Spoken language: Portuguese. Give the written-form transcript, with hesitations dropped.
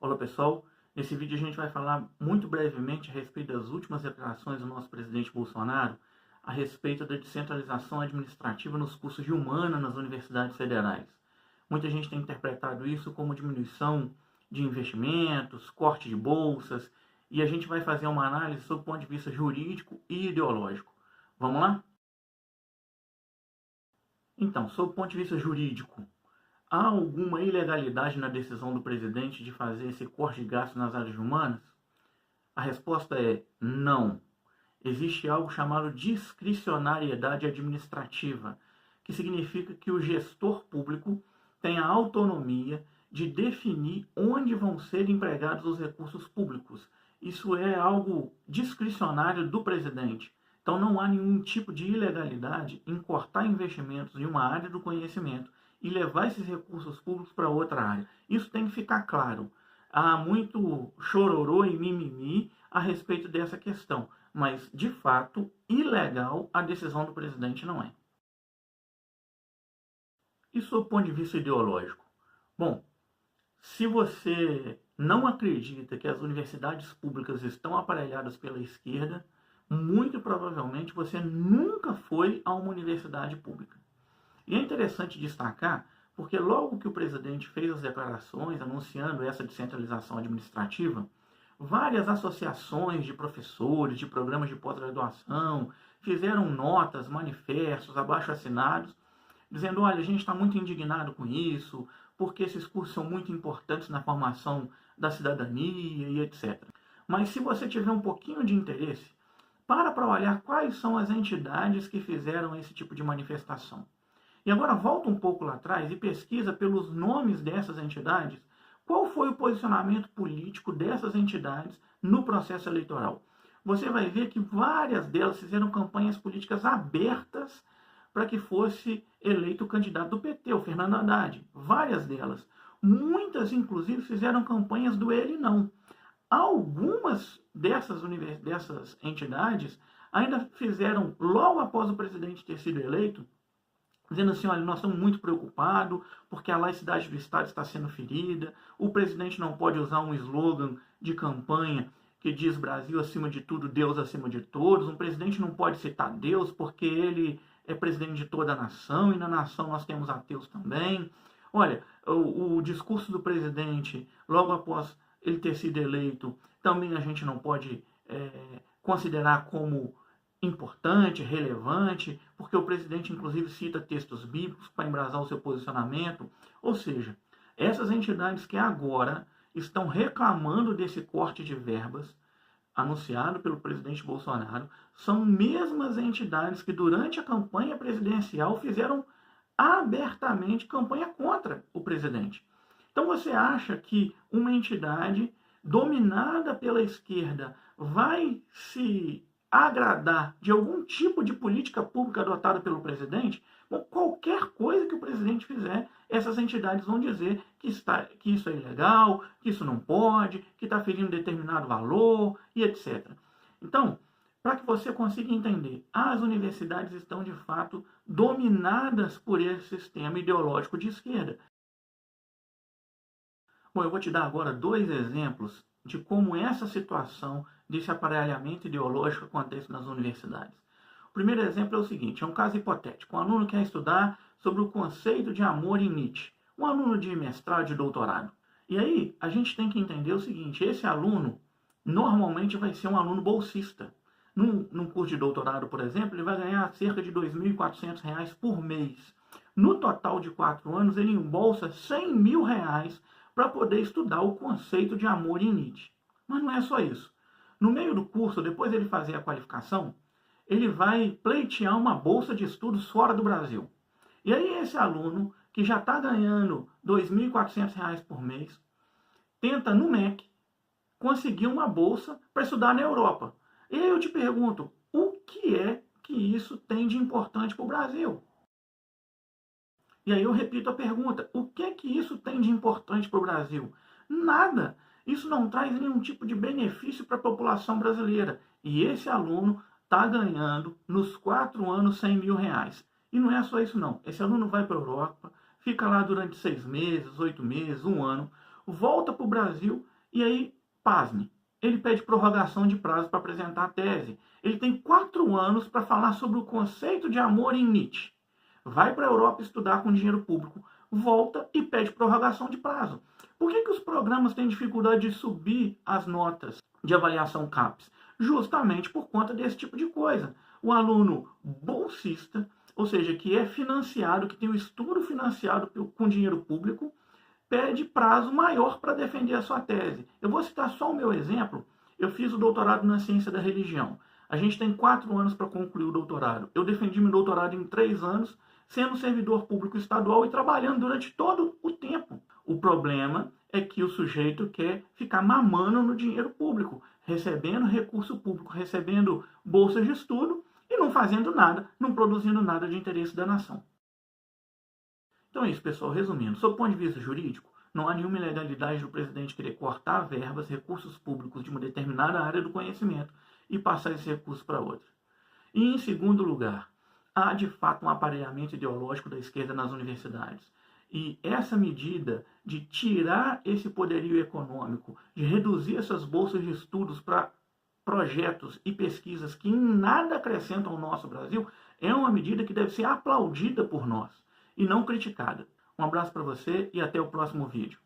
Olá pessoal, nesse vídeo a gente vai falar muito brevemente a respeito das últimas declarações do nosso presidente Bolsonaro a respeito da descentralização administrativa nos cursos de humana nas universidades federais. Muita gente tem interpretado isso como diminuição de investimentos, corte de bolsas, e a gente vai fazer uma análise sob o ponto de vista jurídico e ideológico. Vamos lá? Então, sob o ponto de vista jurídico, há alguma ilegalidade na decisão do presidente de fazer esse corte de gastos nas áreas humanas? A resposta é não. Existe algo chamado discricionariedade administrativa, que significa que o gestor público tem a autonomia de definir onde vão ser empregados os recursos públicos. Isso é algo discricionário do presidente. Então não há nenhum tipo de ilegalidade em cortar investimentos em uma área do conhecimento e levar esses recursos públicos para outra área. Isso tem que ficar claro. Há muito chororô e mimimi a respeito dessa questão, mas, de fato, ilegal a decisão do presidente não é. E sob o ponto de vista ideológico? Bom, se você não acredita que as universidades públicas estão aparelhadas pela esquerda, muito provavelmente você nunca foi a uma universidade pública. E é interessante destacar, porque logo que o presidente fez as declarações anunciando essa descentralização administrativa, várias associações de professores, de programas de pós-graduação, fizeram notas, manifestos, abaixo-assinados, dizendo, olha, a gente está muito indignado com isso, porque esses cursos são muito importantes na formação da cidadania e etc. Mas se você tiver um pouquinho de interesse, para olhar quais são as entidades que fizeram esse tipo de manifestação. E agora volta um pouco lá atrás e pesquisa pelos nomes dessas entidades qual foi o posicionamento político dessas entidades no processo eleitoral. Você vai ver que várias delas fizeram campanhas políticas abertas para que fosse eleito o candidato do PT, o Fernando Haddad. Várias delas. Muitas, inclusive, fizeram campanhas do ele não. Algumas dessas entidades ainda fizeram, logo após o presidente ter sido eleito, dizendo assim, olha, nós estamos muito preocupados porque a laicidade do Estado está sendo ferida, o presidente não pode usar um slogan de campanha que diz Brasil acima de tudo, Deus acima de todos, um presidente não pode citar Deus porque ele é presidente de toda a nação e na nação nós temos ateus também. Olha, o discurso do presidente, logo após ele ter sido eleito, também a gente não pode considerar como importante, relevante, porque o presidente inclusive cita textos bíblicos para embrasar o seu posicionamento. Ou seja, essas entidades que agora estão reclamando desse corte de verbas anunciado pelo presidente Bolsonaro são mesmas entidades que durante a campanha presidencial fizeram abertamente campanha contra o presidente. Então você acha que uma entidade dominada pela esquerda vai se agradar de algum tipo de política pública adotada pelo presidente? Bom, qualquer coisa que o presidente fizer, essas entidades vão dizer que isso é ilegal, que isso não pode, que está ferindo determinado valor e etc. Então, para que você consiga entender, as universidades estão de fato dominadas por esse sistema ideológico de esquerda. Bom, eu vou te dar agora dois exemplos de como essa situação desse aparelhamento ideológico acontece nas universidades. O primeiro exemplo é o seguinte, é um caso hipotético. Um aluno quer estudar sobre o conceito de amor em Nietzsche. Um aluno de mestrado, de doutorado. E aí, a gente tem que entender o seguinte, esse aluno normalmente vai ser um aluno bolsista. Num curso de doutorado, por exemplo, ele vai ganhar cerca de R$ 2.400 por mês. No total de 4 anos, ele embolsa R$100 mil para poder estudar o conceito de amor em Nietzsche. Mas não é só isso. No meio do curso, depois de ele fazer a qualificação, ele vai pleitear uma bolsa de estudos fora do Brasil. E aí esse aluno, que já está ganhando R$ 2.400 por mês, tenta no MEC conseguir uma bolsa para estudar na Europa. E aí eu te pergunto, o que é que isso tem de importante para o Brasil? E aí eu repito a pergunta, o que é que isso tem de importante para o Brasil? Nada. Isso não traz nenhum tipo de benefício para a população brasileira. E esse aluno está ganhando nos 4 anos R$100 mil. E não é só isso não. Esse aluno vai para a Europa, fica lá durante 6 meses, 8 meses, 1 ano, volta para o Brasil E aí, pasme, ele pede prorrogação de prazo para apresentar a tese. Ele tem 4 anos para falar sobre o conceito de amor em Nietzsche. Vai para a Europa estudar com dinheiro público, volta e pede prorrogação de prazo. Por que os programas têm dificuldade de subir as notas de avaliação CAPES? Justamente por conta desse tipo de coisa. O aluno bolsista, ou seja, que é financiado, que tem o estudo financiado com dinheiro público, pede prazo maior para defender a sua tese. Eu vou citar só o meu exemplo. Eu fiz o doutorado na ciência da religião. A gente tem 4 anos para concluir o doutorado. Eu defendi meu doutorado em 3 anos, sendo servidor público estadual e trabalhando durante todo o tempo. O problema é que o sujeito quer ficar mamando no dinheiro público, recebendo recurso público, recebendo bolsas de estudo e não fazendo nada, não produzindo nada de interesse da nação. Então é isso, pessoal. Resumindo, sob o ponto de vista jurídico, não há nenhuma ilegalidade do presidente querer cortar verbas, recursos públicos de uma determinada área do conhecimento e passar esse recurso para outra. E, em segundo lugar, há de fato um aparelhamento ideológico da esquerda nas universidades. E essa medida de tirar esse poderio econômico, de reduzir essas bolsas de estudos para projetos e pesquisas que em nada acrescentam ao nosso Brasil, é uma medida que deve ser aplaudida por nós e não criticada. Um abraço para você e até o próximo vídeo.